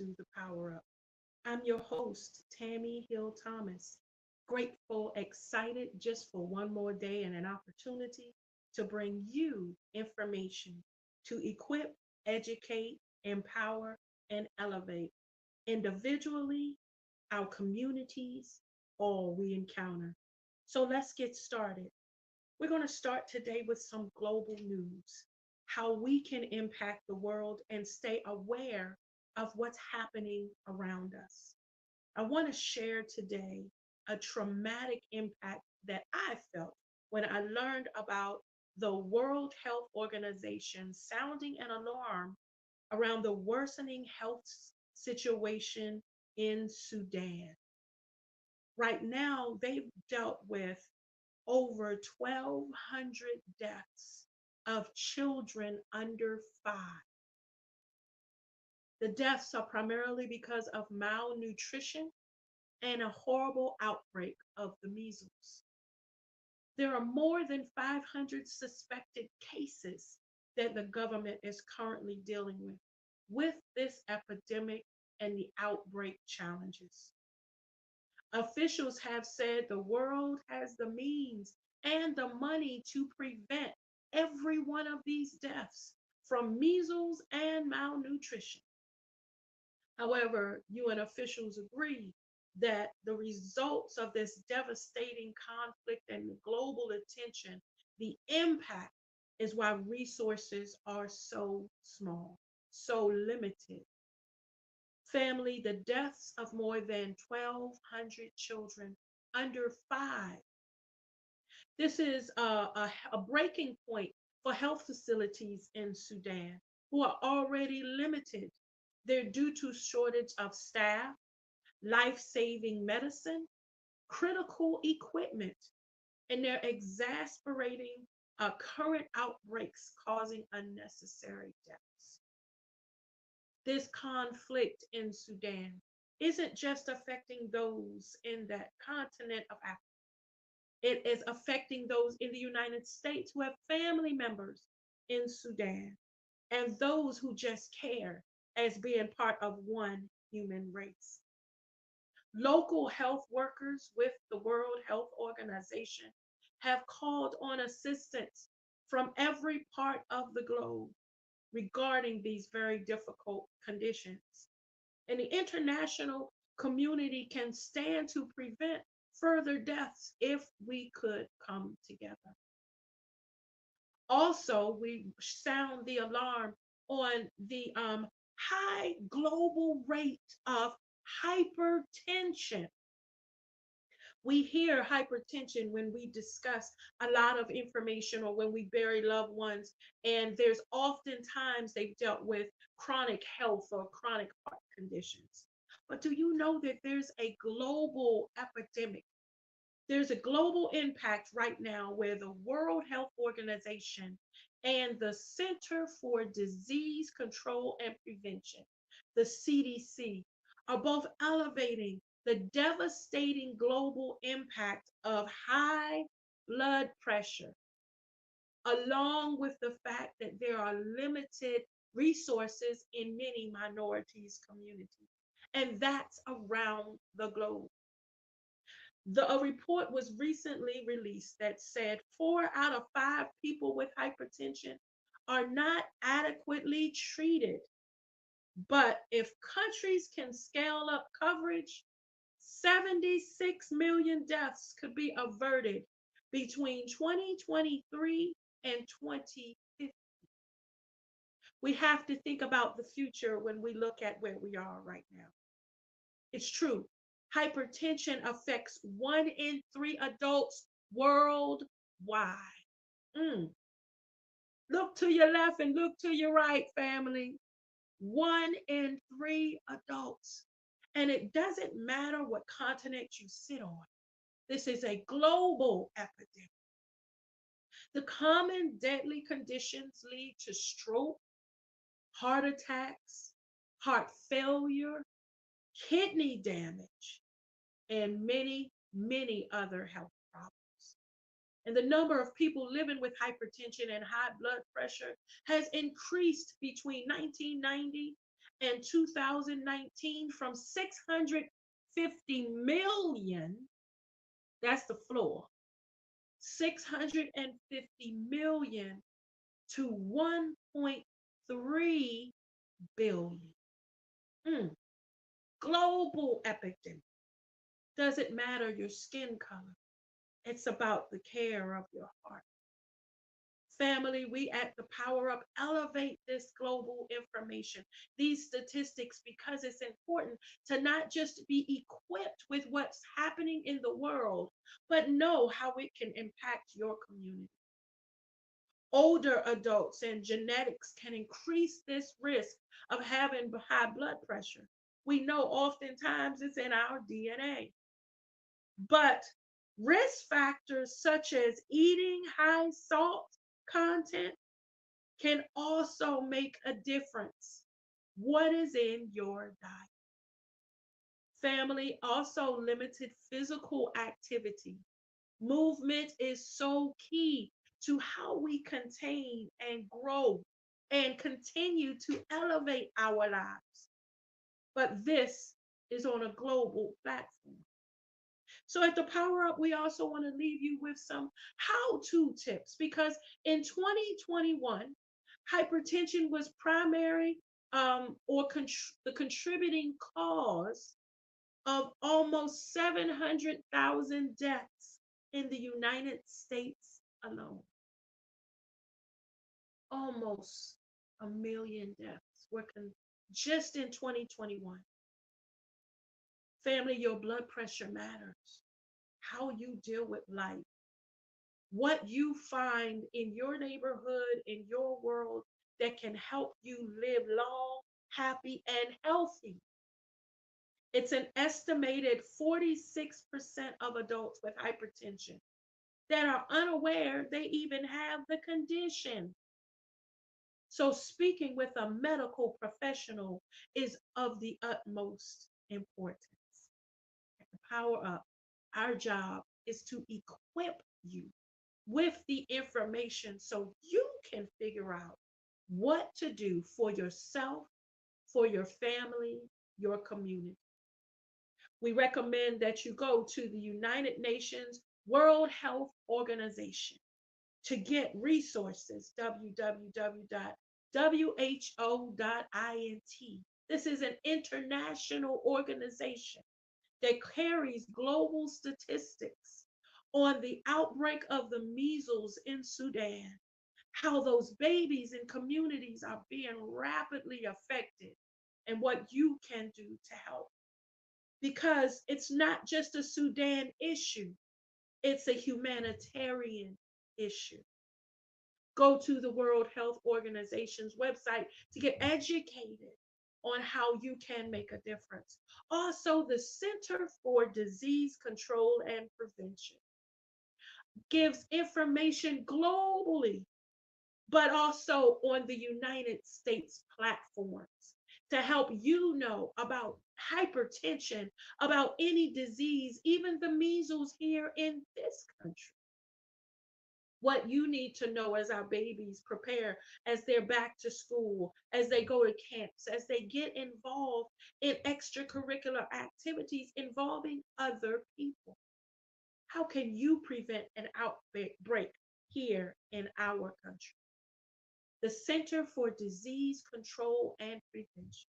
to the Power Up. I'm your host, Tami Hill Thomas. Grateful, excited just for one more day and an opportunity to bring you information to equip, educate, empower, and elevate individually, our communities, all we encounter. So let's get started. We're going to start today with some global news, how we can impact the world and stay aware of what's happening around us. I want to share today a traumatic impact that I felt when I learned about the World Health Organization sounding an alarm around the worsening health situation in Sudan. Right now, they've dealt with over 1,200 deaths of children under 5. The deaths are primarily because of malnutrition and a horrible outbreak of the measles. There are more than 500 suspected cases that the government is currently dealing with this epidemic and the outbreak challenges. Officials have said the world has the means and the money to prevent every one of these deaths from measles and malnutrition. However, UN officials agree that the results of this devastating conflict and global attention, the impact is why resources are so small, so limited. Family, the deaths of more than 1,200 children under 5. This is a breaking point for health facilities in Sudan who are already limited. They're due to shortage of staff, life-saving medicine, critical equipment, and they're exasperating current outbreaks causing unnecessary deaths. This conflict in Sudan isn't just affecting those in that continent of Africa. It is affecting those in the United States who have family members in Sudan and those who just care as being part of one human race. Local health workers with the World Health Organization have called on assistance from every part of the globe regarding these very difficult conditions. And the international community can stand to prevent further deaths if we could come together. Also, we sound the alarm on the high global rate of hypertension. We hear hypertension when we discuss a lot of information or when we bury loved ones, and there's oftentimes they've dealt with chronic health or chronic heart conditions. But do you know that there's a global epidemic? There's a global impact right now where the World Health Organization and the Center for Disease Control and Prevention, the CDC, are both elevating the devastating global impact of high blood pressure, along with the fact that there are limited resources in many minorities communities, and that's around the globe. A report was recently released that said 4 out of 5 people with hypertension are not adequately treated. But if countries can scale up coverage, 76 million deaths could be averted between 2023 and 2050. We have to think about the future when we look at where we are right now. It's true. Hypertension affects 1 in 3 adults worldwide. Mm. Look to your left and look to your right, family. 1 in 3 adults. And it doesn't matter what continent you sit on. This is a global epidemic. The common deadly conditions lead to stroke, heart attacks, heart failure, kidney damage, and many, many other health problems. And the number of people living with hypertension and high blood pressure has increased between 1990 in 2019 from 650 million, that's the floor, 650 million to 1.3 billion. Mm. Global epidemic. Doesn't matter your skin color. It's about the care of your heart. Family, we at the Power Up elevate this global information, these statistics, because it's important to not just be equipped with what's happening in the world, but know how it can impact your community. Older adults and genetics can increase this risk of having high blood pressure. We know oftentimes it's in our DNA, but risk factors such as eating high salt content can also make a difference. What is in your diet? Family, also limited physical activity. Movement is so key to how we contain and grow and continue to elevate our lives. But this is on a global platform. So at the Power Up, we also want to leave you with some how-to tips because in 2021, hypertension was primary the contributing cause of almost 700,000 deaths in the United States alone. Almost a million deaths were just in 2021. Family, your blood pressure matters. How you deal with life, what you find in your neighborhood, in your world that can help you live long, happy, and healthy. It's an estimated 46% of adults with hypertension that are unaware they even have the condition. So, speaking with a medical professional is of the utmost importance. At the Power Up, our job is to equip you with the information so you can figure out what to do for yourself, for your family, your community. We recommend that you go to the United Nations World Health Organization to get resources, www.who.int. This is an international organization that carries global statistics on the outbreak of the measles in Sudan, how those babies and communities are being rapidly affected, and what you can do to help. Because it's not just a Sudan issue, it's a humanitarian issue. Go to the World Health Organization's website to get educated on how you can make a difference. Also, the Center for Disease Control and Prevention gives information globally, but also on the United States platforms to help you know about hypertension, about any disease, even the measles here in this country. What you need to know as our babies prepare, as they're back to school, as they go to camps, as they get involved in extracurricular activities involving other people. How can you prevent an outbreak here in our country? The Center for Disease Control and Prevention.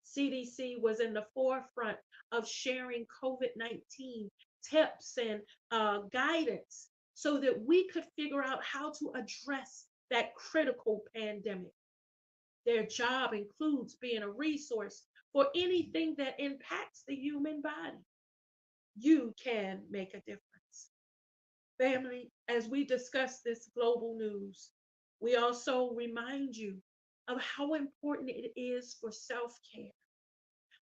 CDC was in the forefront of sharing COVID-19 tips and guidance so that we could figure out how to address that critical pandemic. Their job includes being a resource for anything that impacts the human body. You can make a difference. Family, as we discuss this global news, we also remind you of how important it is for self care,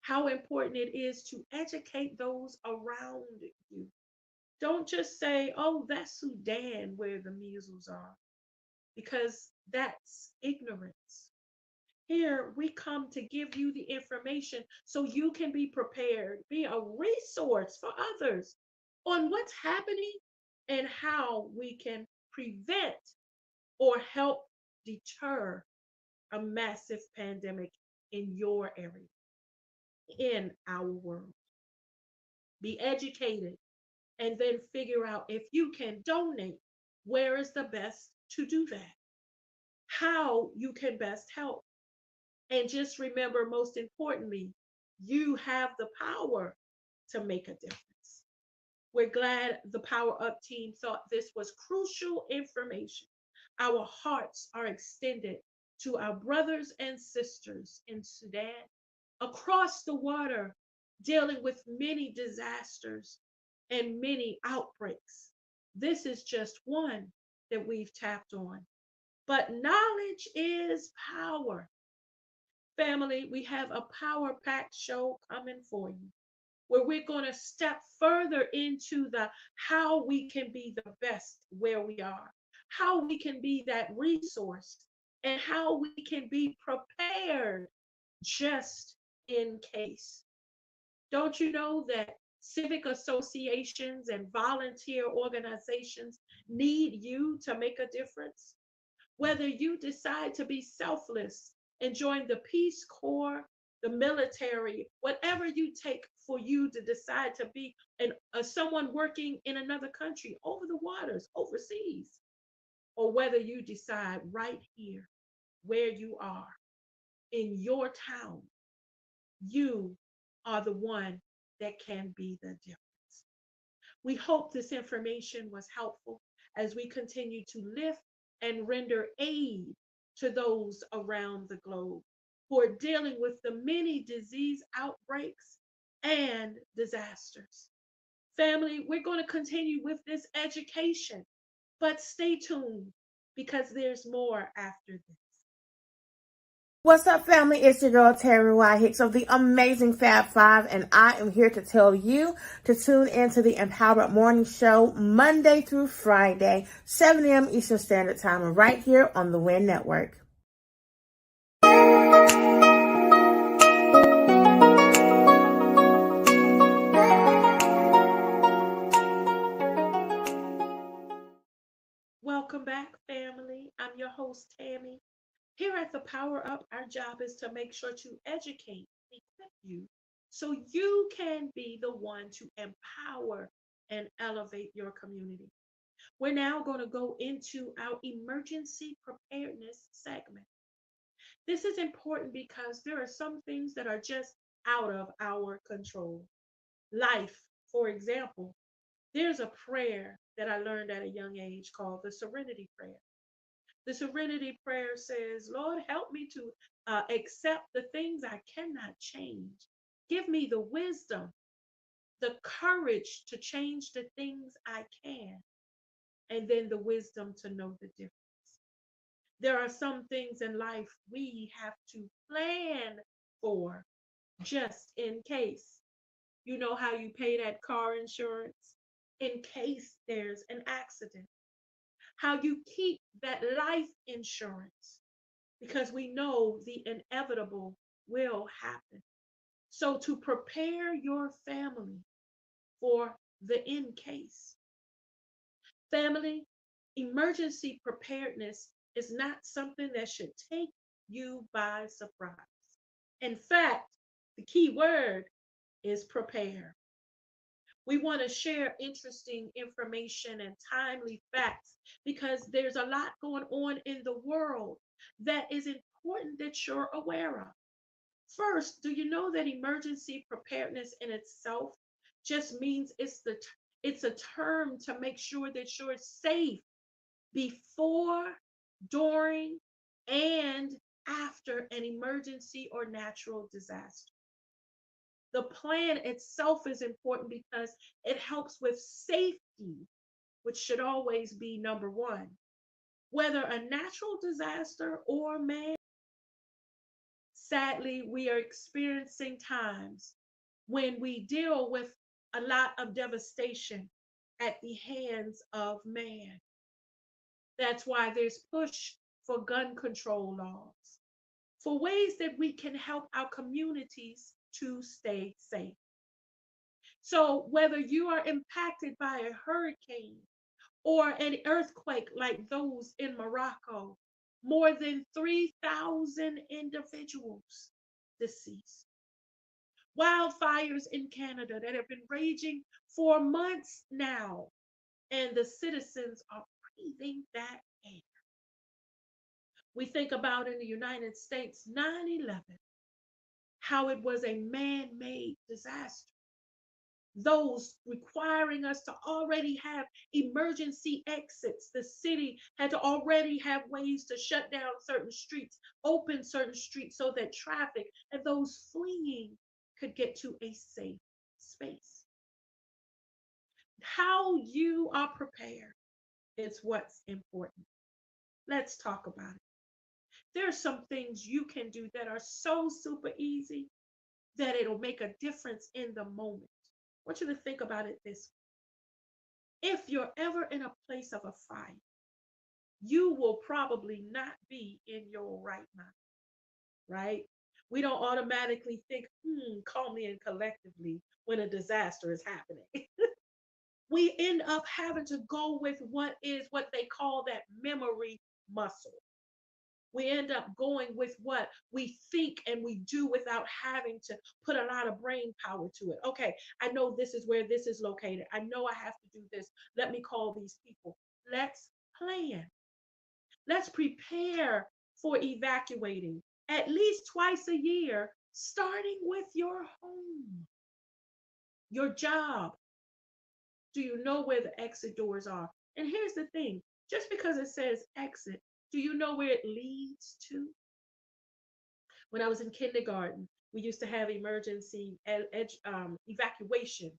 how important it is to educate those around you. Don't just say, oh, that's Sudan where the measles are, because that's ignorance. Here we come to give you the information so you can be prepared, be a resource for others on what's happening and how we can prevent or help deter a massive pandemic in your area, in our world. Be educated and then figure out if you can donate, where is the best to do that, how you can best help. And just remember, most importantly, you have the power to make a difference. We're glad the Power Up team thought this was crucial information. Our hearts are extended to our brothers and sisters in Sudan, across the water, dealing with many disasters and many outbreaks. This is just one that we've tapped on. But knowledge is power. Family, we have a power packed show coming for you where we're going to step further into the how we can be the best where we are, how we can be that resource, and how we can be prepared just in case. Don't you know that civic associations and volunteer organizations need you to make a difference? Whether you decide to be selfless and join the Peace Corps, the military, whatever you take for you to decide to be someone working in another country, over the waters, overseas, or whether you decide right here where you are in your town, you are the one that can be the difference. We hope this information was helpful as we continue to lift and render aid to those around the globe who are dealing with the many disease outbreaks and disasters. Family, we're going to continue with this education, but stay tuned because there's more after this. What's up, family? It's your girl, Terry Y. Hicks of the Amazing Fab Five, and I am here to tell you to tune into the Empowered Morning Show Monday through Friday, 7 a.m. Eastern Standard Time, right here on the WIN Network. Welcome back, family. I'm your host, Tammy. Here at the Power Up, our job is to make sure to educate, equip you, so you can be the one to empower and elevate your community. We're now going to go into our emergency preparedness segment. This is important because there are some things that are just out of our control. Life, for example, there's a prayer that I learned at a young age called the Serenity Prayer. The Serenity Prayer says, Lord, help me to accept the things I cannot change. Give me the wisdom, the courage to change the things I can, and then the wisdom to know the difference. There are some things in life we have to plan for just in case. You know how you pay that car insurance in case there's an accident, how you keep that life insurance because we know the inevitable will happen. So, to prepare your family for the in case, family, emergency preparedness is not something that should take you by surprise. In fact, the key word is prepare. We want to share interesting information and timely facts because there's a lot going on in the world that is important that you're aware of. First, do you know that emergency preparedness in itself just means it's a term to make sure that you're safe before, during, and after an emergency or natural disaster. The plan itself is important because it helps with safety, which should always be number one. Whether a natural disaster or man, sadly, we are experiencing times when we deal with a lot of devastation at the hands of man. That's why there's push for gun control laws, for ways that we can help our communities to stay safe. So whether you are impacted by a hurricane or an earthquake like those in Morocco, more than 3,000 individuals deceased. Wildfires in Canada that have been raging for months now, and the citizens are breathing that air. We think about in the United States, 9/11, how it was a man made disaster. Those requiring us to already have emergency exits. The city had to already have ways to shut down certain streets, open certain streets so that traffic and those fleeing could get to a safe space. How you are prepared is what's important. Let's talk about it. There are some things you can do that are so super easy that it'll make a difference in the moment. I want you to think about it this way. If you're ever in a place of a fire, you will probably not be in your right mind, right? We don't automatically think, calmly and collectively when a disaster is happening. We end up having to go with what they call that memory muscle. We end up going with what we think and we do without having to put a lot of brain power to it. Okay, I know this is where this is located. I know I have to do this. Let me call these people. Let's plan. Let's prepare for evacuating at least twice a year, starting with your home, your job. Do you know where the exit doors are? And here's the thing, just because it says exit, do you know where it leads to? When I was in kindergarten, we used to have emergency evacuation.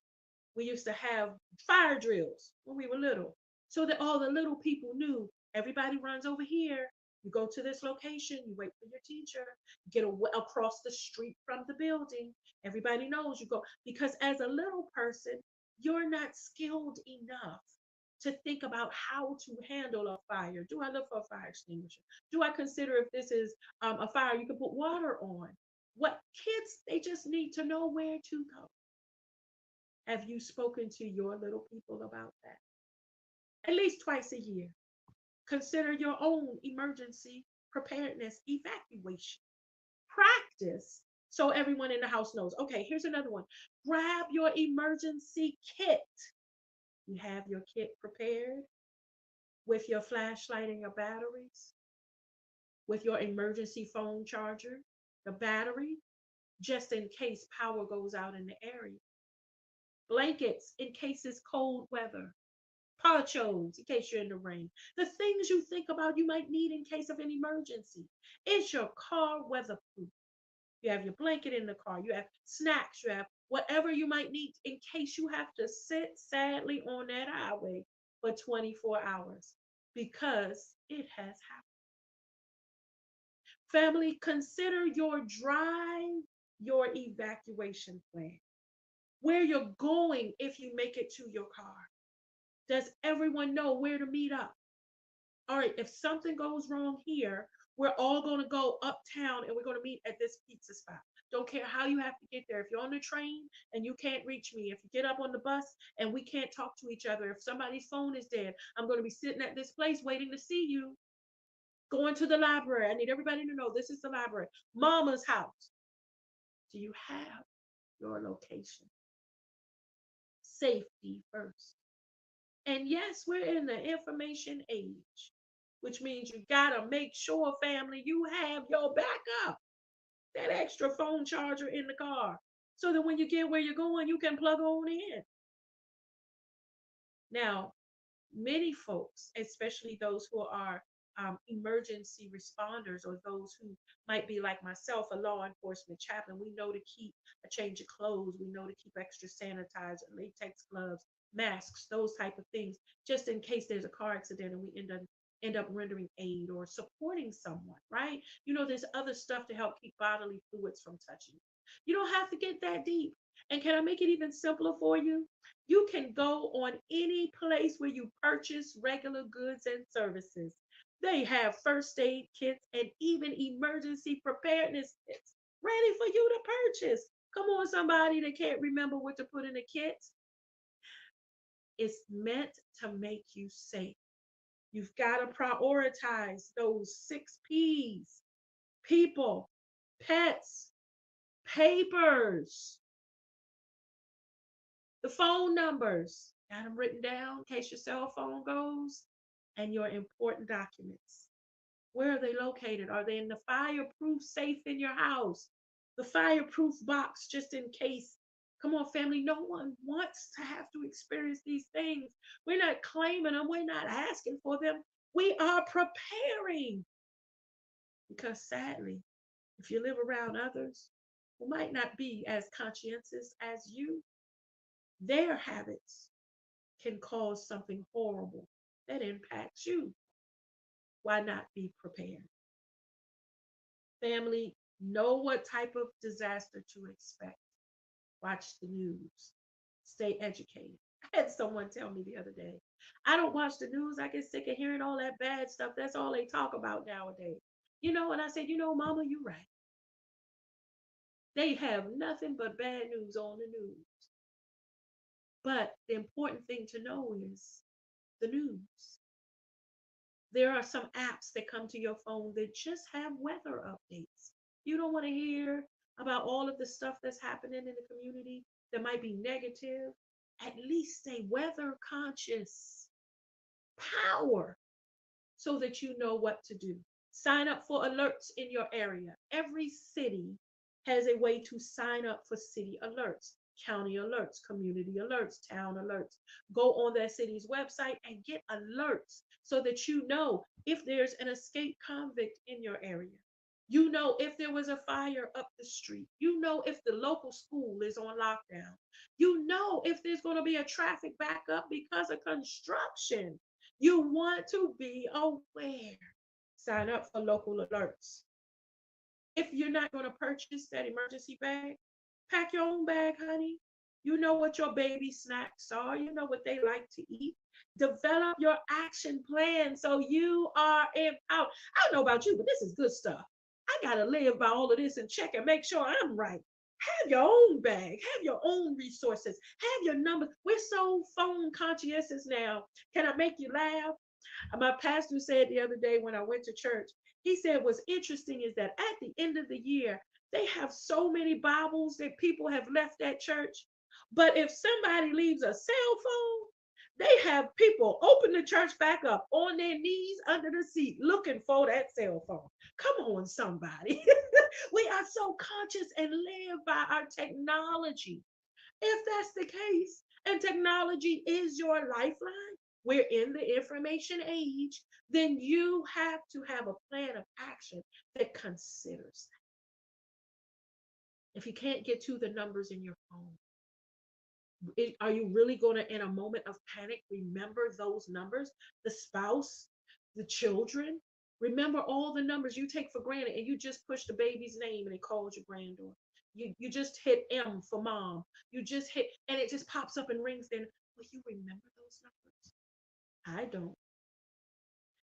We used to have fire drills when we were little, so that all the little people knew everybody runs over here. You go to this location, you wait for your teacher, you get across the street from the building. Everybody knows you go. Because as a little person, you're not skilled enough to think about how to handle a fire. Do I look for a fire extinguisher? Do I consider if this is a fire you can put water on? What kids, they just need to know where to go. Have you spoken to your little people about that? At least twice a year. Consider your own emergency preparedness evacuation. Practice so everyone in the house knows. Okay, here's another one. Grab your emergency kit. You have your kit prepared with your flashlight and your batteries, with your emergency phone charger, the battery, just in case power goes out in the area. Blankets in case it's cold weather. Ponchos in case you're in the rain. The things you think about you might need in case of an emergency. Is your car weatherproof? You have your blanket in the car, you have snacks, you have whatever you might need in case you have to sit sadly on that highway for 24 hours because it has happened. Family, consider your drive, your evacuation plan. Where you're going if you make it to your car. Does everyone know where to meet up? All right, if something goes wrong here, we're all going to go uptown and we're going to meet at this pizza spot. Don't care how you have to get there. If you're on the train and you can't reach me, if you get up on the bus and we can't talk to each other, if somebody's phone is dead, I'm going to be sitting at this place waiting to see you. Going to the library. I need everybody to know this is the library. Mama's house. Do you have your location? Safety first. And yes, we're in the information age, which means you gotta make sure, family, you have your backup, that extra phone charger in the car, so that when you get where you're going, you can plug on in. Now, many folks, especially those who are emergency responders or those who might be like myself, a law enforcement chaplain, we know to keep a change of clothes, we know to keep extra sanitizer, latex gloves, masks, those type of things, just in case there's a car accident and we end up rendering aid or supporting someone, right? There's other stuff to help keep bodily fluids from touching. You don't have to get that deep. And can I make it even simpler for you? You can go on any place where you purchase regular goods and services. They have first aid kits and even emergency preparedness kits ready for you to purchase. Come on, somebody that can't remember what to put in a kit. It's meant to make you safe. You've got to prioritize those 6 P's: people, pets, papers, the phone numbers, got them written down in case your cell phone goes, and your important documents. Where are they located? Are they in the fireproof safe in your house? The fireproof box, just in case. Come on, family. No one wants to have to experience these things. We're not claiming them, we're not asking for them. We are preparing because sadly, if you live around others who might not be as conscientious as you, their habits can cause something horrible that impacts you. Why not be prepared? Family, know what type of disaster to expect. Watch the news. Stay educated. I had someone tell me the other day, I don't watch the news. I get sick of hearing all that bad stuff. That's all they talk about nowadays. And I said, Mama, you're right. They have nothing but bad news on the news. But the important thing to know is the news. There are some apps that come to your phone that just have weather updates. You don't want to hear about all of the stuff that's happening in the community that might be negative. At least stay weather conscious. Power so that you know what to do. Sign up for alerts in your area. Every city has a way to sign up for city alerts, county alerts, community alerts, town alerts. Go on that city's website and get alerts so that you know if there's an escaped convict in your area. You know if there was a fire up the street. You know if the local school is on lockdown. You know if there's going to be a traffic backup because of construction. You want to be aware. Sign up for local alerts. If you're not going to purchase that emergency bag, pack your own bag, honey. You know what your baby snacks are, you know what they like to eat. Develop your action plan so you are empowered. I don't know about you, but this is good stuff. I got to live by all of this and check and make sure I'm right. Have your own bag, have your own resources, have your numbers. We're so phone conscientious now. Can I make you laugh? My pastor said the other day when I went to church, he said what's interesting is that at the end of the year, they have so many Bibles that people have left at church. But if somebody leaves a cell phone, they have people open the church back up on their knees under the seat looking for that cell phone. Come on, somebody. We are so conscious and live by our technology. If that's the case, and technology is your lifeline, we're in the information age, then you have to have a plan of action that considers that. If you can't get to the numbers in your phone, are you really going to, in a moment of panic, remember those numbers? The spouse, the children, remember all the numbers you take for granted, and you just push the baby's name and it calls your granddaughter. You just hit M for mom. You just hit, and it just pops up and rings. Then, will you remember those numbers? I don't.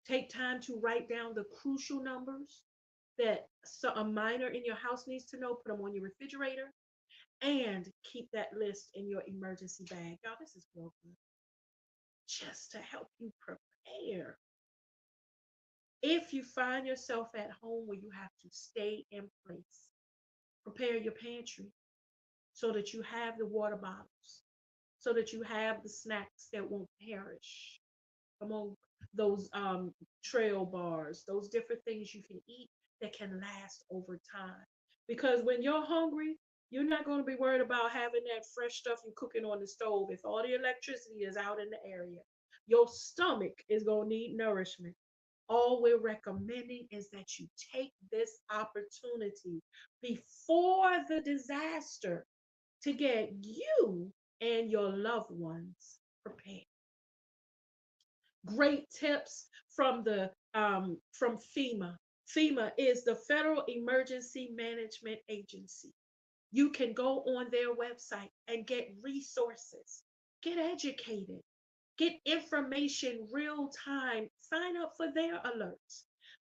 Take time to write down the crucial numbers that a minor in your house needs to know. Put them on your refrigerator and keep that list in your emergency bag. Y'all, this is real good. Just to help you prepare. If you find yourself at home where you have to stay in place, prepare your pantry so that you have the water bottles, so that you have the snacks that won't perish. Come on, those trail bars, those different things you can eat that can last over time. Because when you're hungry, you're not going to be worried about having that fresh stuff you're cooking on the stove if all the electricity is out in the area. Your stomach is going to need nourishment. All we're recommending is that you take this opportunity before the disaster to get you and your loved ones prepared. Great tips from the from FEMA. FEMA is the Federal Emergency Management Agency. You can go on their website and get resources, get educated, get information real time, sign up for their alerts.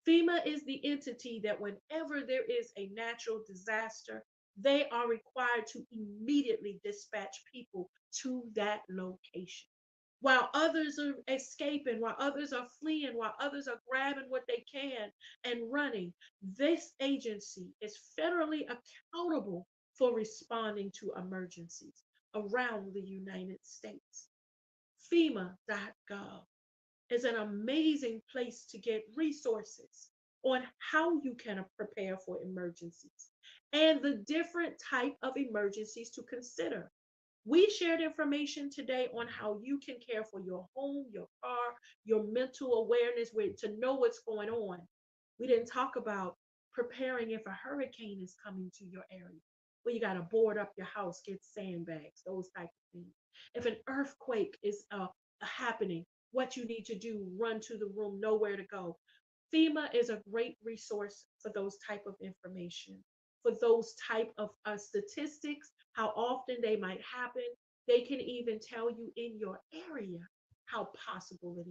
FEMA is the entity that whenever there is a natural disaster, they are required to immediately dispatch people to that location. while others are escaping, while others are fleeing, while others are grabbing what they can and running. This agency is federally accountable for responding to emergencies around the United States. FEMA.gov is an amazing place to get resources on how you can prepare for emergencies and the different type of emergencies to consider. We shared information today on how you can care for your home, your car, your mental awareness to know what's going on. We didn't talk about preparing if a hurricane is coming to your area. Well, you got to board up your house, get sandbags, those type of things. If an earthquake is happening, what you need to do, run to the room, know where to go. FEMA is a great resource for those type of information, for those type of statistics, how often they might happen. They can even tell you in your area how possible it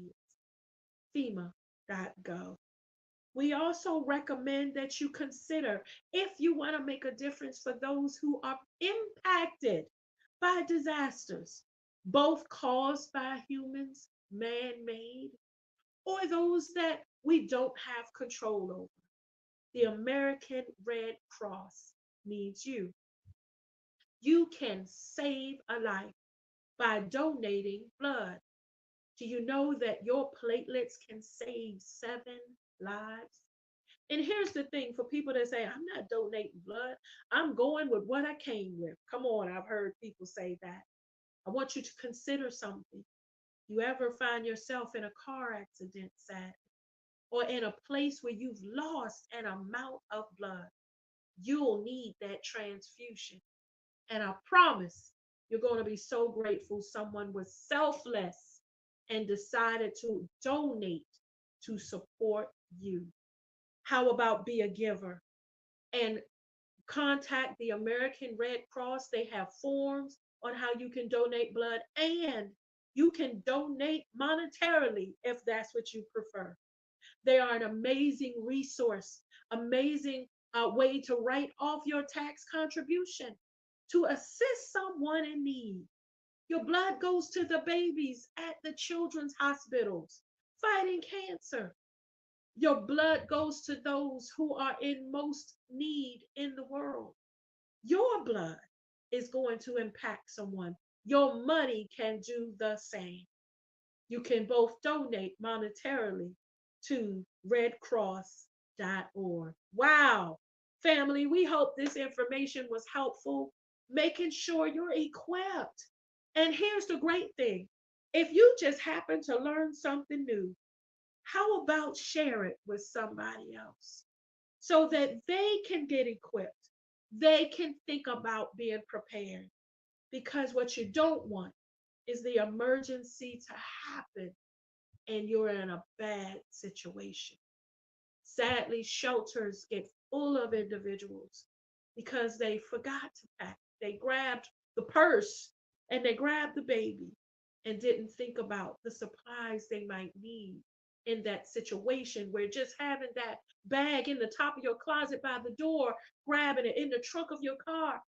is. FEMA.gov. We also recommend that you consider if you want to make a difference for those who are impacted by disasters, both caused by humans, man made, or those that we don't have control over. The American Red Cross needs you. You can save a life by donating blood. Do you know that your platelets can save 7 lives? And here's the thing for people that say, I'm not donating blood, I'm going with what I came with. Come on, I've heard people say that. I want you to consider something. You ever find yourself in a car accident, sad, or in a place where you've lost an amount of blood, you'll need that transfusion. And I promise you're going to be so grateful someone was selfless and decided to donate to support you. How about be a giver and contact the American Red Cross? They have forms on how you can donate blood, and you can donate monetarily if that's what you prefer. They are an amazing resource, amazing way to write off your tax contribution to assist someone in need. Your blood goes to the babies at the children's hospitals fighting cancer. Your blood goes to those who are in most need in the world. Your blood is going to impact someone. Your money can do the same. You can both donate monetarily to redcross.org. Wow, family, we hope this information was helpful, making sure you're equipped. And here's the great thing, if you just happen to learn something new, how about share it with somebody else so that they can get equipped? They can think about being prepared, because what you don't want is the emergency to happen and you're in a bad situation. Sadly, shelters get full of individuals because they forgot to pack. They grabbed the purse and they grabbed the baby and didn't think about the supplies they might need in that situation, where just having that bag in the top of your closet by the door, grabbing it in the trunk of your car,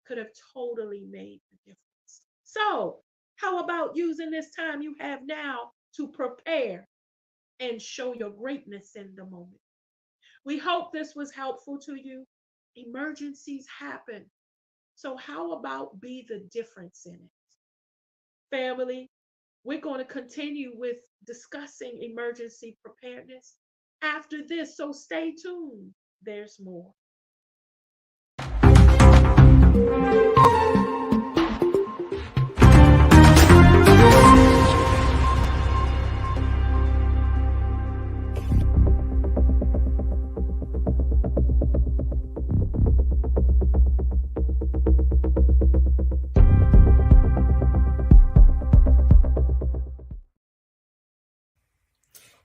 could have totally made the difference. So, how about using this time you have now to prepare and show your greatness in the moment? We hope this was helpful to you. Emergencies happen. So, how about be the difference in it? Family, we're going to continue with discussing emergency preparedness after this. So, stay tuned. There's more.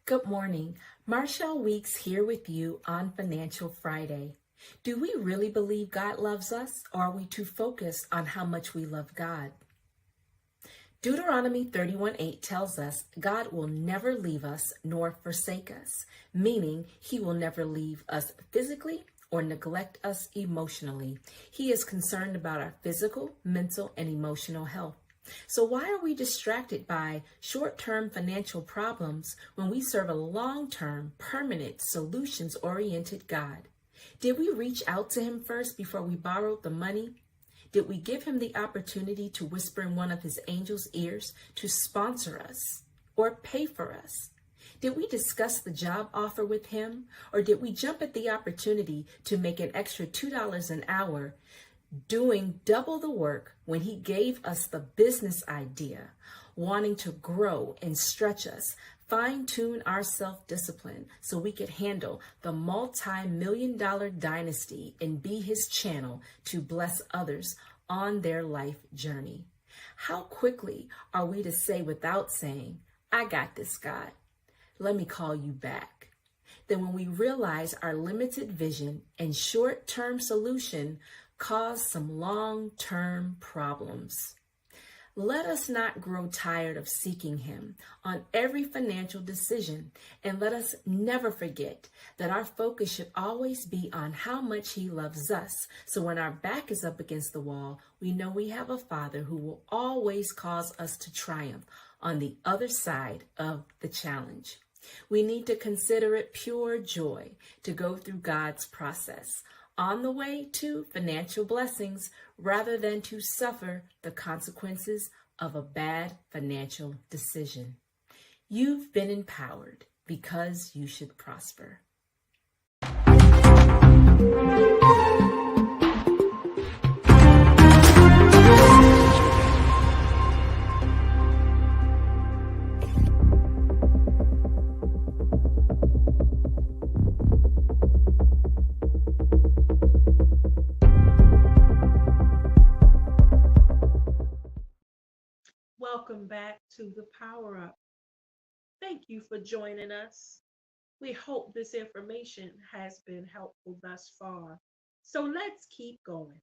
Good morning. Marshall Weeks here with you on Financial Friday. Do we really believe God loves us, or are we too focused on how much we love God? Deuteronomy 31:8 tells us God will never leave us nor forsake us, meaning he will never leave us physically or neglect us emotionally. He is concerned about our physical, mental, and emotional health. So why are we distracted by short-term financial problems when we serve a long-term, permanent, solutions-oriented God? Did we reach out to him first before we borrowed the money? Did we give him the opportunity to whisper in one of his angels' ears to sponsor us or pay for us? Did we discuss the job offer with him, or did we jump at the opportunity to make an extra $2 an hour doing double the work when he gave us the business idea, wanting to grow and stretch us, fine-tune our self-discipline so we could handle the multi-million-dollar dynasty and be his channel to bless others on their life journey? How quickly are we to say without saying, "I got this, God. Let me call you back"? Then when we realize our limited vision and short-term solution cause some long-term problems. Let us not grow tired of seeking him on every financial decision, and let us never forget that our focus should always be on how much he loves us. So when our back is up against the wall, we know we have a Father who will always cause us to triumph on the other side of the challenge. We need to consider it pure joy to go through God's process on the way to financial blessings rather than to suffer the consequences of a bad financial decision. You've been empowered because you should prosper. Welcome back to the Power Up. Thank you for joining us. We hope this information has been helpful thus far. So let's keep going.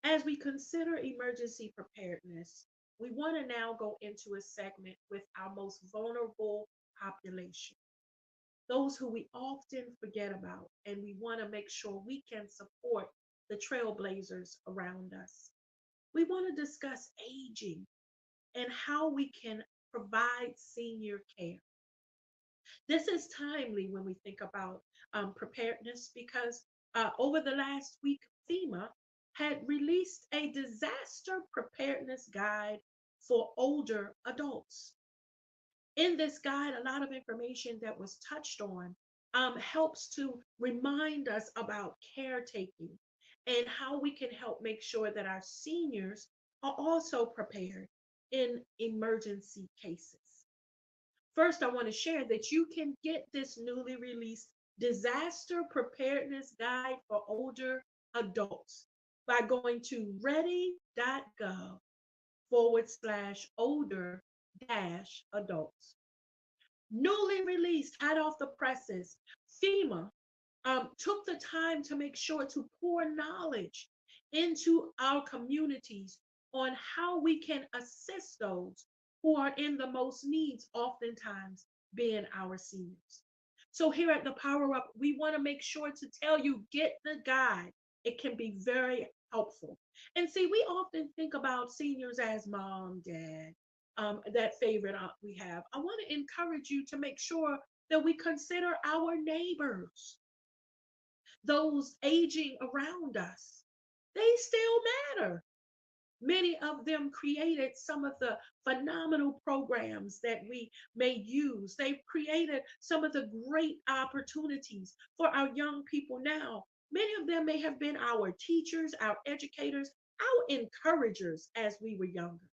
As we consider emergency preparedness, we want to now go into a segment with our most vulnerable population, those who we often forget about, and we want to make sure we can support the trailblazers around us. We want to discuss aging and how we can provide senior care. This is timely when we think about preparedness because over the last week, FEMA had released a disaster preparedness guide for older adults. In this guide, a lot of information that was touched on helps to remind us about caretaking and how we can help make sure that our seniors are also prepared in emergency cases. First, I want to share that you can get this newly released disaster preparedness guide for older adults by going to ready.gov/older adults. Newly released, hot off the presses, FEMA took the time to make sure to pour knowledge into our communities on how we can assist those who are in the most needs, oftentimes being our seniors. So here at the Power Up, we want to make sure to tell you, get the guide. It can be very helpful. And see, we often think about seniors as mom, dad, that favorite aunt we have. I want to encourage you to make sure that we consider our neighbors, those aging around us. They still matter. Many of them created some of the phenomenal programs that we may use. They've created some of the great opportunities for our young people now. Many of them may have been our teachers, our educators, our encouragers as we were younger.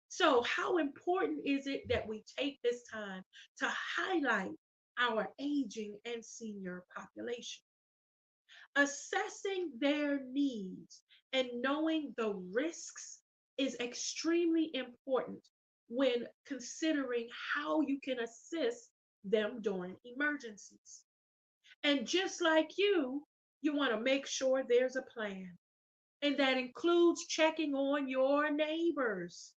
So, how important is it that we take this time to highlight our aging and senior population? Assessing their needs and knowing the risks is extremely important when considering how you can assist them during emergencies. And just like you want to make sure there's a plan. And that includes checking on your neighbors,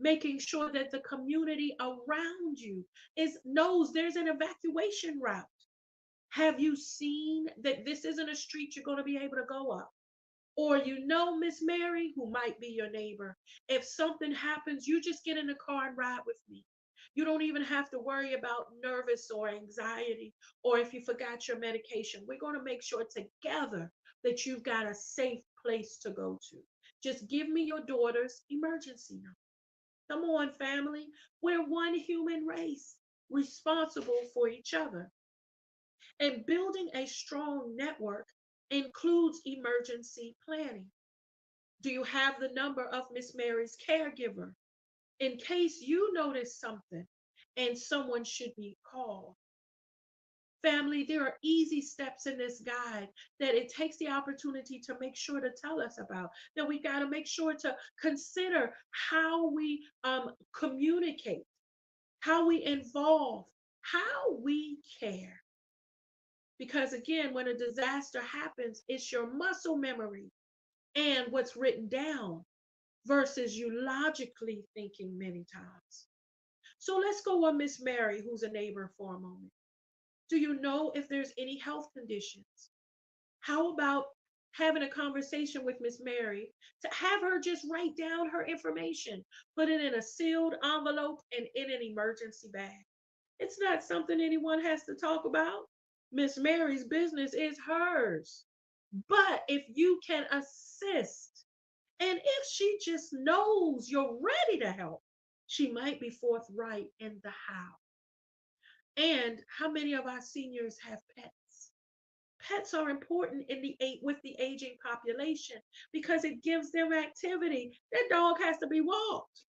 making sure that the community around you knows there's an evacuation route. Have you seen that this isn't a street you're going to be able to go up? Or you know, Miss Mary, who might be your neighbor, if something happens, you just get in the car and ride with me. You don't even have to worry about nervous or anxiety or if you forgot your medication. We're going to make sure together that you've got a safe place to go to. Just give me your daughter's emergency number. Come on, family. We're one human race responsible for each other. And building a strong network includes emergency planning. Do you have the number of Miss Mary's caregiver in case you notice something and someone should be called? Family, there are easy steps in this guide that it takes the opportunity to make sure to tell us about. That we got to make sure to consider how we communicate, how we involve, how we care. Because again, when a disaster happens, it's your muscle memory and what's written down versus you logically thinking many times. So let's go on Miss Mary, who's a neighbor, for a moment. Do you know if there's any health conditions? How about having a conversation with Miss Mary to have her just write down her information, put it in a sealed envelope and in an emergency bag? It's not something anyone has to talk about. Miss Mary's business is hers. But if you can assist, and if she just knows you're ready to help, she might be forthright in the how. And how many of our seniors have pets? Pets are important in with the aging population because it gives them activity. That dog has to be walked.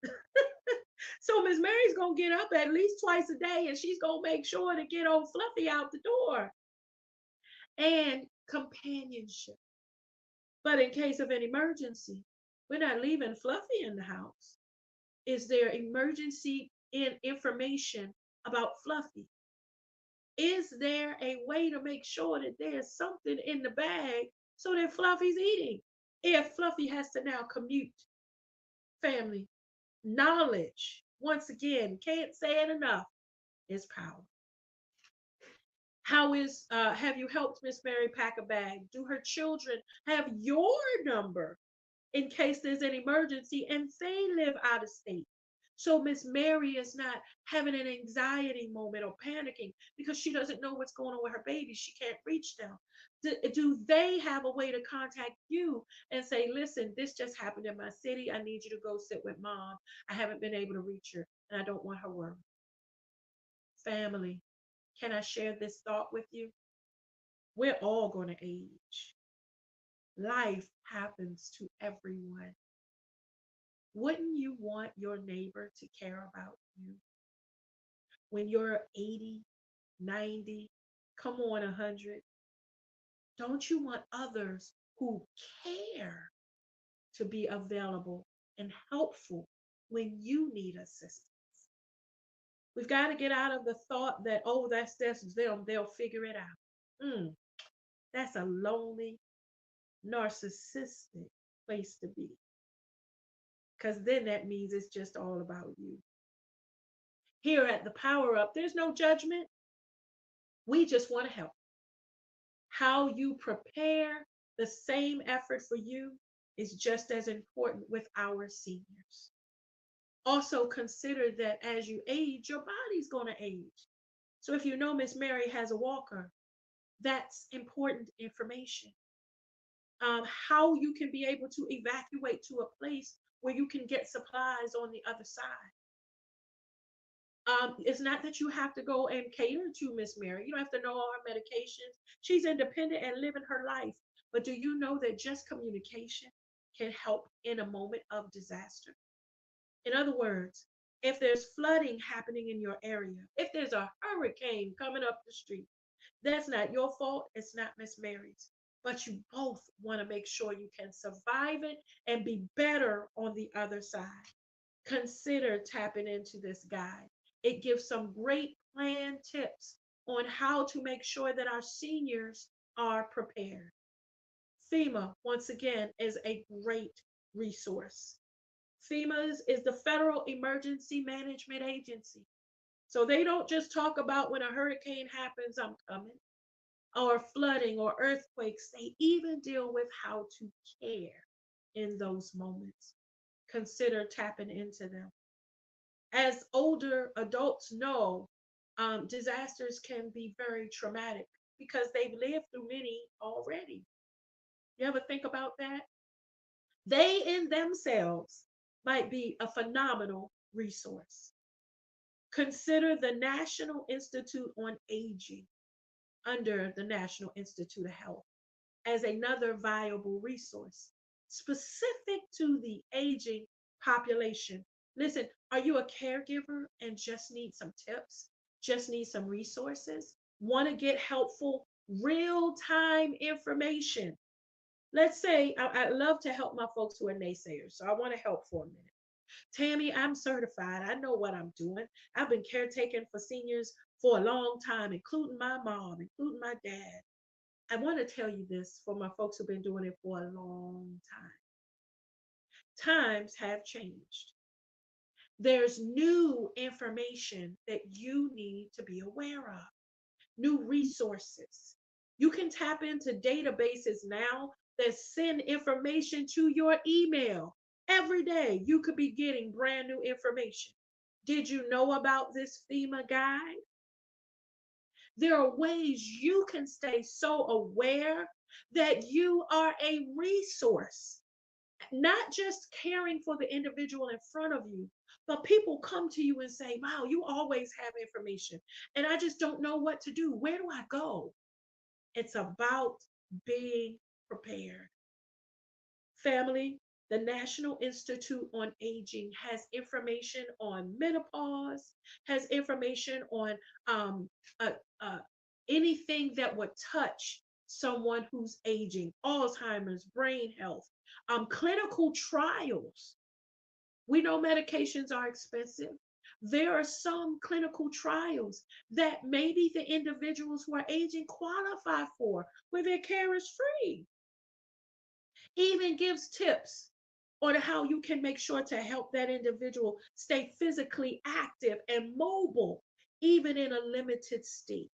So Miss Mary's gonna get up at least twice a day and she's gonna make sure to get old Fluffy out the door. And companionship. But in case of an emergency, we're not leaving Fluffy in the house. Is there emergency information about Fluffy? Is there a way to make sure that there's something in the bag so that Fluffy's eating? If Fluffy has to now commute, family, knowledge, once again, can't say it enough, is power. Have you helped Miss Mary pack a bag? Do her children have your number in case there's an emergency and they live out of state? So Miss Mary is not having an anxiety moment or panicking because she doesn't know what's going on with her baby. She can't reach them. Do they have a way to contact you and say, listen, this just happened in my city. I need you to go sit with mom. I haven't been able to reach her and I don't want her worried. Family, can I share this thought with you? We're all going to age. Life happens to everyone. Wouldn't you want your neighbor to care about you? When you're 80, 90, come on, 100, don't you want others who care to be available and helpful when you need assistance? We've got to get out of the thought that, oh, that's them, they'll figure it out. That's a lonely, narcissistic place to be. Because then that means it's just all about you. Here at the Power Up, there's no judgment. We just want to help. How you prepare the same effort for you is just as important with our seniors. Also consider that as you age, your body's going to age. So if you know Miss Mary has a walker, that's important information. How you can be able to evacuate to a place where you can get supplies on the other side. It's not that you have to go and cater to Miss Mary. You don't have to know all her medications. She's independent and living her life. But do you know that just communication can help in a moment of disaster? In other words, if there's flooding happening in your area, if there's a hurricane coming up the street, that's not your fault. It's not Miss Mary's. But you both want to make sure you can survive it and be better on the other side. Consider tapping into this guide. It gives some great plan tips on how to make sure that our seniors are prepared. FEMA, once again, is a great resource. FEMA is the Federal Emergency Management Agency. So they don't just talk about when a hurricane happens, I'm coming. or flooding or earthquakes. They even deal with how to care in those moments. Consider tapping into them. As older adults know, disasters can be very traumatic because they've lived through many already. You ever think about that? They in themselves might be a phenomenal resource. Consider the National Institute on Aging under the National Institute of Health as another viable resource specific to the aging population. Listen, are you a caregiver and just need some tips? Just need some resources? Want to get helpful real time information? Let's say I love to help my folks who are naysayers, so I want to help for a minute. Tammy, I'm certified. I know what I'm doing. I've been caretaking for seniors for a long time, including my mom, including my dad. I want to tell you this for my folks who've been doing it for a long time. Times have changed. There's new information that you need to be aware of, new resources. You can tap into databases now that send information to your email. Every day, you could be getting brand new information. Did you know about this FEMA guide? There are ways you can stay so aware that you are a resource, not just caring for the individual in front of you, but people come to you and say, wow, you always have information, and I just don't know what to do. Where do I go? It's about being prepared. Family, the National Institute on Aging has information on menopause, has information on uh, uh, anything that would touch someone who's aging, Alzheimer's, brain health, clinical trials. We know medications are expensive. There are some clinical trials that maybe the individuals who are aging qualify for, where their care is free. Even gives tips on how you can make sure to help that individual stay physically active and mobile, even in a limited state.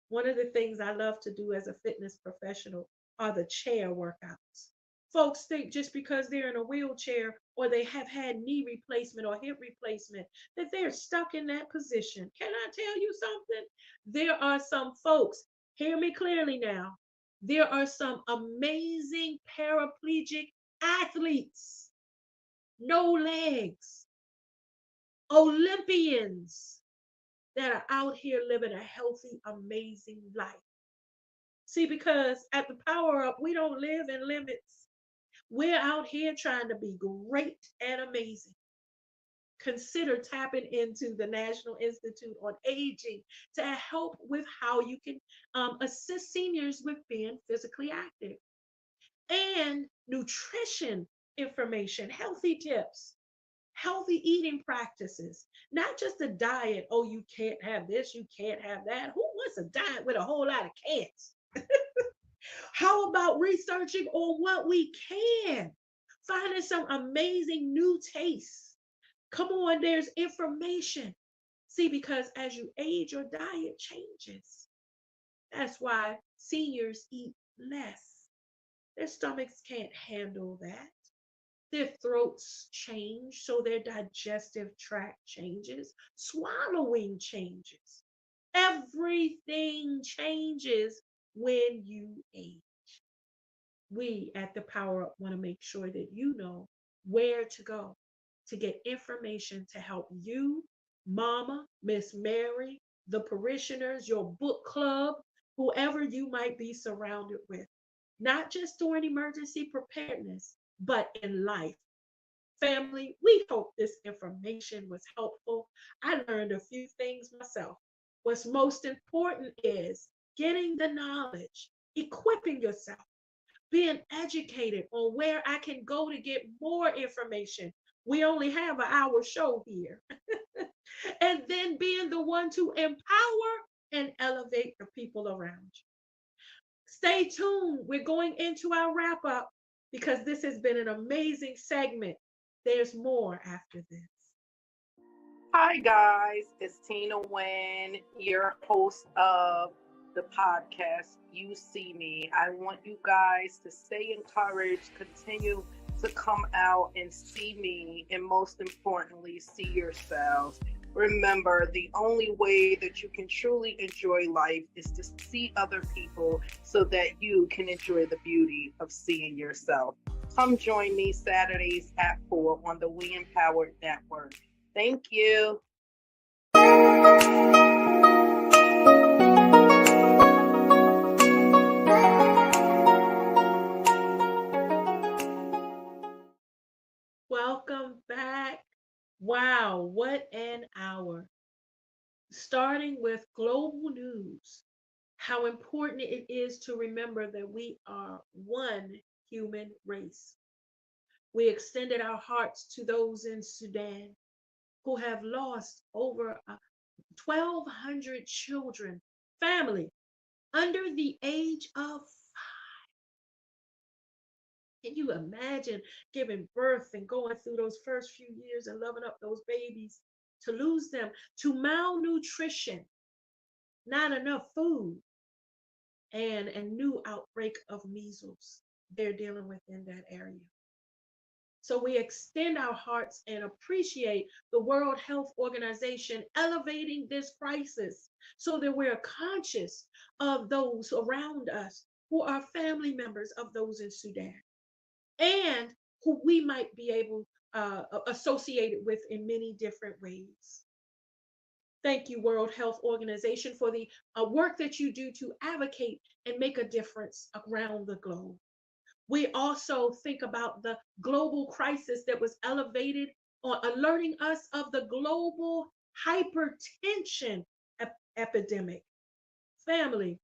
One of the things I love to do as a fitness professional are the chair workouts. Folks think just because they're in a wheelchair or they have had knee replacement or hip replacement that they're stuck in that position. Can I tell you something? There are some folks, hear me clearly now, there are some amazing paraplegic athletes, no legs, Olympians that are out here living a healthy, amazing life. See, because at the Power Up, we don't live in limits. We're out here trying to be great and amazing. Consider tapping into the National Institute on Aging to help with how you can assist seniors with being physically active and nutrition information, healthy tips, healthy eating practices, not just a diet. Oh, you can't have this, you can't have that. Who wants a diet with a whole lot of can'ts? How about researching on what we can? Finding some amazing new tastes. Come on, there's information. See, because as you age, your diet changes. That's why seniors eat less. Their stomachs can't handle that. Their throats change, so their digestive tract changes. Swallowing changes. Everything changes when you age. We at the Power Up want to make sure that you know where to go to get information to help you, Mama, Miss Mary, the parishioners, your book club, whoever you might be surrounded with, not just during emergency preparedness, but in life. Family, we hope this information was helpful. I learned a few things myself. What's most important is getting the knowledge, equipping yourself, being educated on where I can go to get more information. We only have an hour show here. And then being the one to empower and elevate the people around you. Stay tuned. We're going into our wrap up because this has been an amazing segment. There's more after this. Hi, guys. It's Tina Wynn, your host of the the podcast, You See Me. I want you guys to stay encouraged, continue to come out and see me, and most importantly, see yourselves. Remember, the only way that you can truly enjoy life is to see other people so that you can enjoy the beauty of seeing yourself. Come join me Saturdays at 4 on the We Empowered Network. Thank you. Welcome back. Wow, what an hour. Starting with global news, how important it is to remember that we are one human race. We extended our hearts to those in Sudan who have lost over 1,200 children, family under the age of. Can you imagine giving birth and going through those first few years and loving up those babies to lose them to malnutrition, not enough food, and a new outbreak of measles they're dealing with in that area? So we extend our hearts and appreciate the World Health Organization elevating this crisis so that we're conscious of those around us who are family members of those in Sudan and who we might be able associated with in many different ways. Thank you, World Health Organization, for the work that you do to advocate and make a difference around the globe. We also think about the global crisis that was elevated on alerting us of the global hypertension epidemic. Family,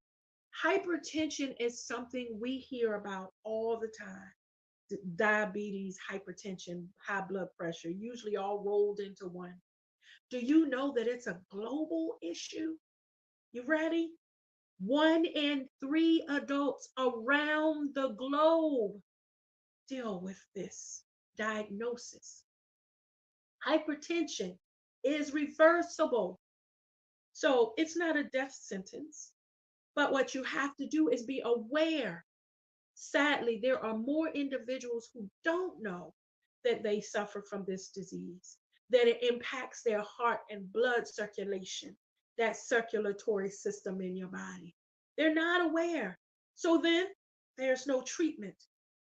hypertension is something we hear about all the time. Diabetes, hypertension, high blood pressure, usually all rolled into one. Do you know that it's a global issue? You ready? 1 in 3 adults around the globe deal with this diagnosis. Hypertension is reversible. So it's not a death sentence, but what you have to do is be aware. Sadly, there are more individuals who don't know that they suffer from this disease, that it impacts their heart and blood circulation, that circulatory system in your body. They're not aware. So then there's no treatment,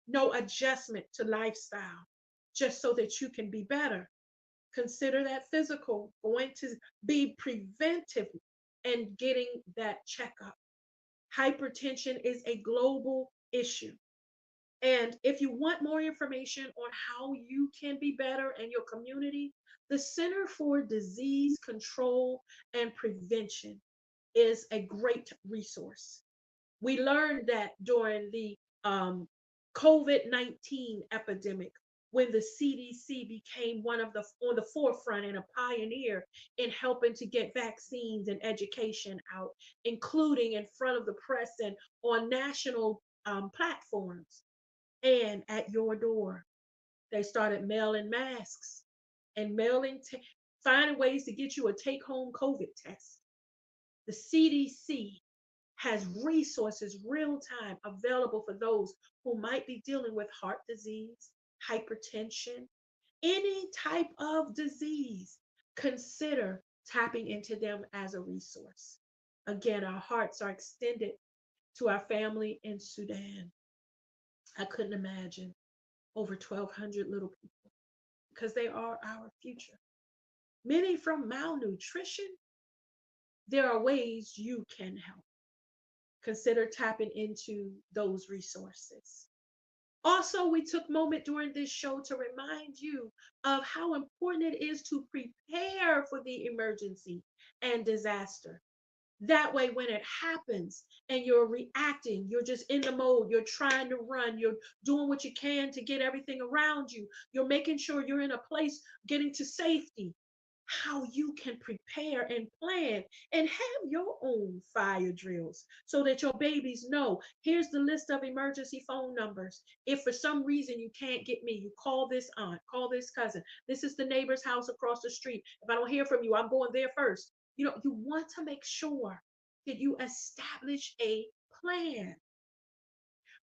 no adjustment to lifestyle, just so that you can be better. Consider that physical, going to be preventive and getting that checkup. Hypertension is a global issue. And if you want more information on how you can be better in your community, the Center for Disease Control and Prevention is a great resource. We learned that during the COVID-19 epidemic, when the CDC became one of the on the forefront and a pioneer in helping to get vaccines and education out, including in front of the press and on national platforms and at your door. They started mailing masks and finding ways to get you a take-home COVID test. The CDC has resources real time available for those who might be dealing with heart disease, hypertension, any type of disease. Consider tapping into them as a resource. Again, our hearts are extended to our family in Sudan. I couldn't imagine over 1,200 little people because they are our future. Many from malnutrition. There are ways you can help. Consider tapping into those resources. Also, we took a moment during this show to remind you of how important it is to prepare for the emergency and disaster. That way, when it happens and you're reacting, you're just in the mode, you're trying to run, you're doing what you can to get everything around you, you're making sure you're in a place getting to safety. How you can prepare and plan and have your own fire drills so that your babies know here's the list of emergency phone numbers. If for some reason you can't get me, you call this aunt, call this cousin. This is the neighbor's house across the street. If I don't hear from you, I'm going there first. You know, you want to make sure that you establish a plan.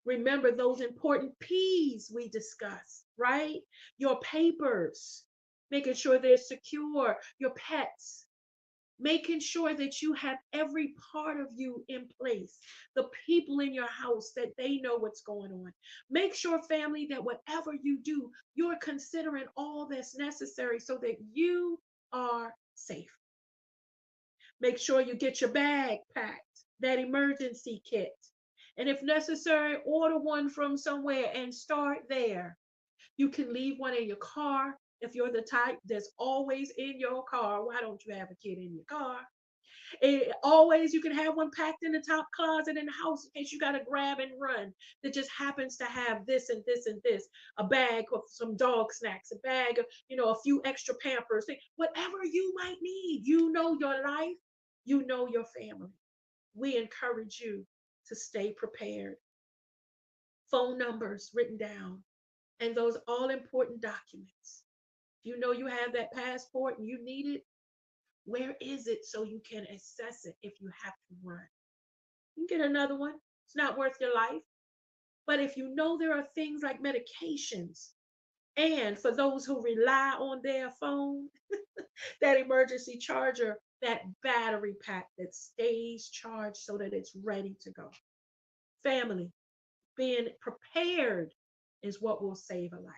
Remember those important P's we discussed, right? Your papers, making sure they're secure, your pets, making sure that you have every part of you in place, the people in your house, that they know what's going on. Make sure, family, that whatever you do, you're considering all that's necessary so that you are safe. Make sure you get your bag packed, that emergency kit. And if necessary, order one from somewhere and start there. You can leave one in your car. If you're the type that's always in your car, why don't you have a kid in your car? Always, you can have one packed in the top closet in the house in case you got to grab and run, that just happens to have this and this and this, a bag of some dog snacks, a bag of, a few extra Pampers, whatever you might need. You know your life, you know your family. We encourage you to stay prepared. Phone numbers written down, and those all important documents. You know you have that passport and you need it. Where is it so you can access it if you have to run? You can get another one. It's not worth your life. But if you know there are things like medications, and for those who rely on their phone, that emergency charger, that battery pack that stays charged so that it's ready to go. Family, being prepared is what will save a life.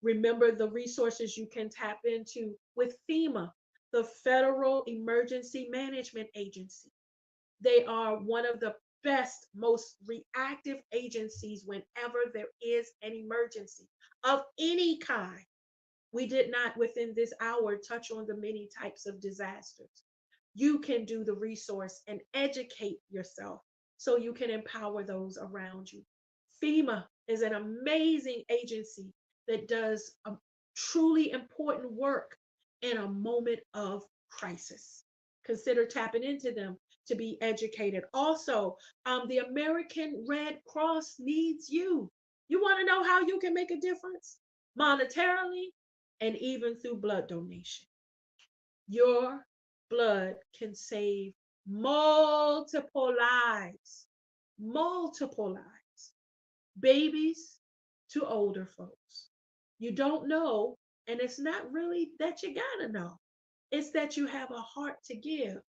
Remember the resources you can tap into with FEMA, the Federal Emergency Management Agency. They are one of the best, most reactive agencies whenever there is an emergency of any kind. We did not, within this hour, touch on the many types of disasters. You can do the resource and educate yourself so you can empower those around you. FEMA is an amazing agency that does a truly important work in a moment of crisis. Consider tapping into them to be educated. Also, the American Red Cross needs you. You want to know how you can make a difference? Monetarily and even through blood donation. Your blood can save multiple lives, multiple lives, babies to older folks. You don't know, and it's not really that you gotta know, it's that you have a heart to give.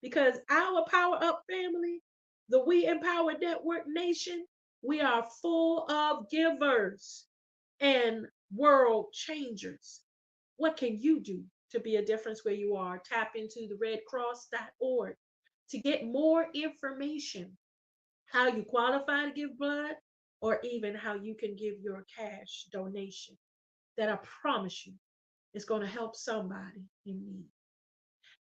Because our Power Up family, the We Empower Network Nation, we are full of givers and world changers. What can you do to be a difference where you are? Tap into the redcross.org to get more information, how you qualify to give blood, or even how you can give your cash donation that I promise you is going to help somebody in need.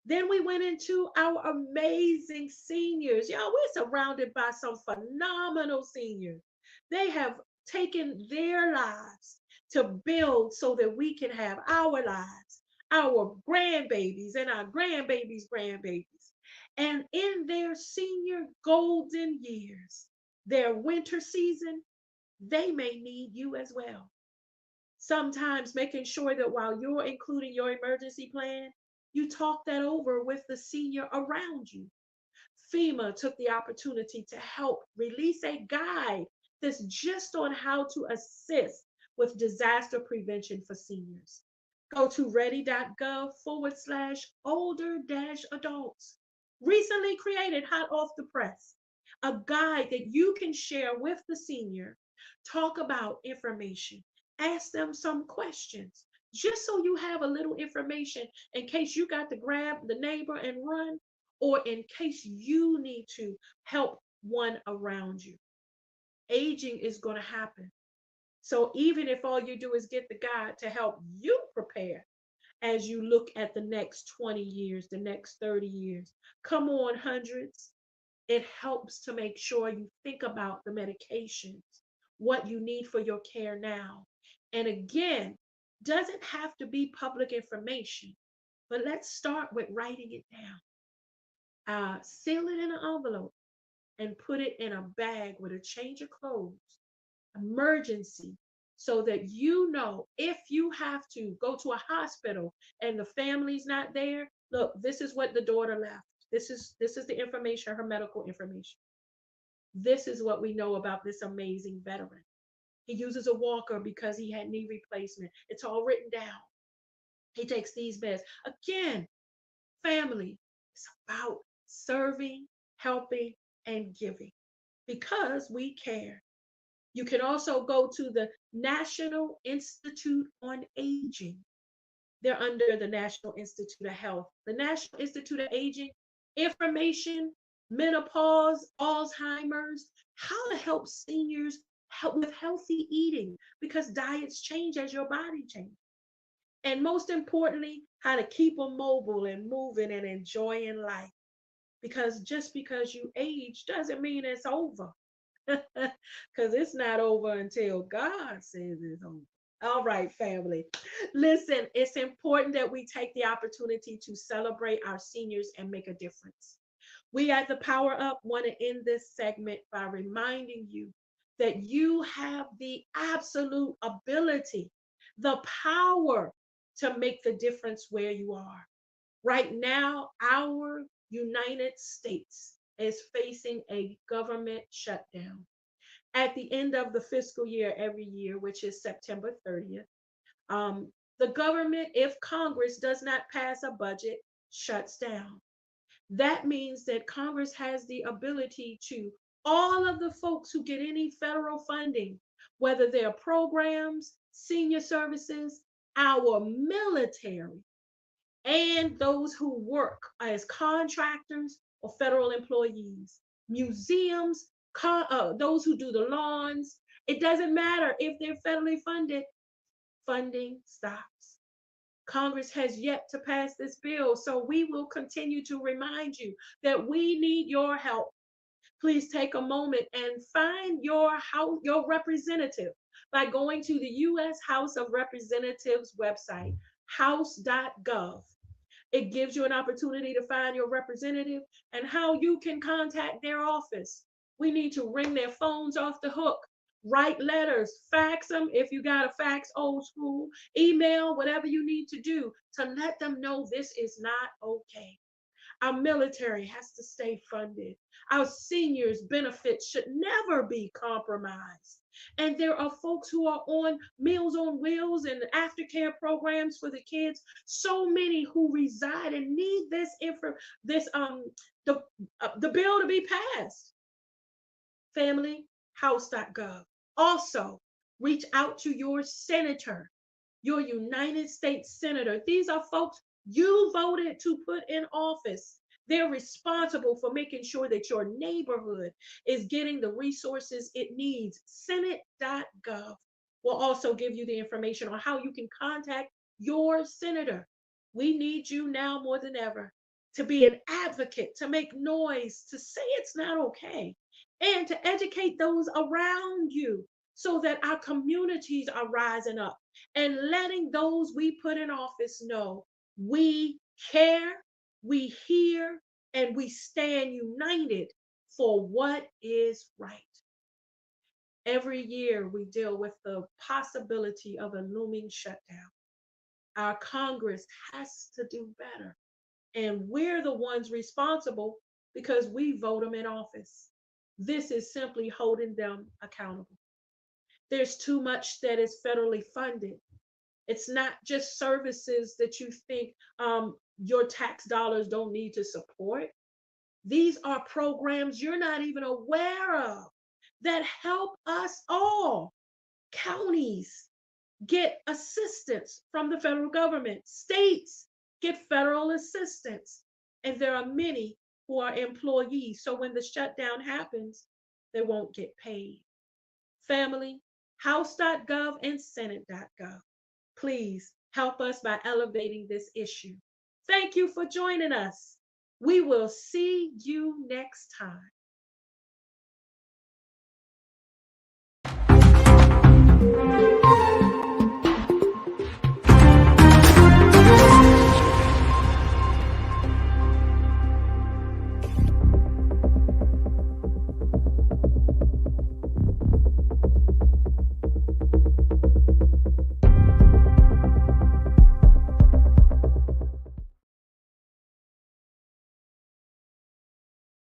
Then we went into our amazing seniors. Y'all, we're surrounded by some phenomenal seniors. They have taken their lives to build so that we can have our lives, our grandbabies and our grandbabies' grandbabies. And in their senior golden years, their winter season, they may need you as well. Sometimes making sure that while you're including your emergency plan, you talk that over with the senior around you. FEMA took the opportunity to help release a guide that's just on how to assist with disaster prevention for seniors. Go to ready.gov/older adults. Recently created, hot off the press, a guide that you can share with the senior, talk about information, ask them some questions, just so you have a little information in case you got to grab the neighbor and run, or in case you need to help one around you. Aging is going to happen. So even if all you do is get the guide to help you prepare as you look at the next 20 years, the next 30 years, come on, hundreds. It helps to make sure you think about the medications, what you need for your care now. And again, doesn't have to be public information, but let's start with writing it down. Seal it in an envelope and put it in a bag with a change of clothes, emergency, so that you know if you have to go to a hospital and the family's not there, look, this is what the daughter left. This is the information, her medical information. This is what we know about this amazing veteran. He uses a walker because he had knee replacement. It's all written down. He takes these meds. Again, family, it's about serving, helping, and giving because we care. You can also go to the National Institute on Aging. They're under the National Institute of Health. The National Institute of Aging, information, menopause, Alzheimer's, how to help seniors help with healthy eating because diets change as your body changes. And most importantly, how to keep them mobile and moving and enjoying life. Because just because you age doesn't mean it's over. Because it's not over until God says it's over. All right, family. Listen, it's important that we take the opportunity to celebrate our seniors and make a difference. We at the Power Up want to end this segment by reminding you that you have the absolute ability, the power to make the difference where you are. Right now, our United States is facing a government shutdown. At the end of the fiscal year every year, which is September 30th, the government, if Congress does not pass a budget, shuts down. That means that Congress has the ability to, all of the folks who get any federal funding, whether they're programs, senior services, our military, and those who work as contractors or federal employees, museums, those who do the lawns. It doesn't matter if they're federally funded, funding stops. Congress has yet to pass this bill, so we will continue to remind you that we need your help. Please take a moment and find your house, your representative by going to the U.S. House of Representatives website, house.gov. It gives you an opportunity to find your representative and how you can contact their office. We need to ring their phones off the hook, write letters, fax them if you got a fax, old school, email, whatever you need to do to let them know this is not okay. Our military has to stay funded. Our seniors' benefits should never be compromised. And there are folks who are on Meals on Wheels and aftercare programs for the kids. So many who reside and need this this the bill to be passed. Family, house.gov. Also, reach out to your senator, your United States senator. These are folks you voted to put in office. They're responsible for making sure that your neighborhood is getting the resources it needs. Senate.gov will also give you the information on how you can contact your senator. We need you now more than ever to be an advocate, to make noise, to say it's not okay, and to educate those around you so that our communities are rising up and letting those we put in office know we care, we hear, and we stand united for what is right. Every year we deal with the possibility of a looming shutdown. Our Congress has to do better. And we're the ones responsible because we vote them in office. This is simply holding them accountable. There's too much that is federally funded. It's not just services that you think your tax dollars don't need to support. These are programs you're not even aware of that help us all. Counties get assistance from the federal government, states get federal assistance, and there are many who are employees. So when the shutdown happens, they won't get paid. Family, house.gov and senate.gov. Please help us by elevating this issue. Thank you for joining us. We will see you next time.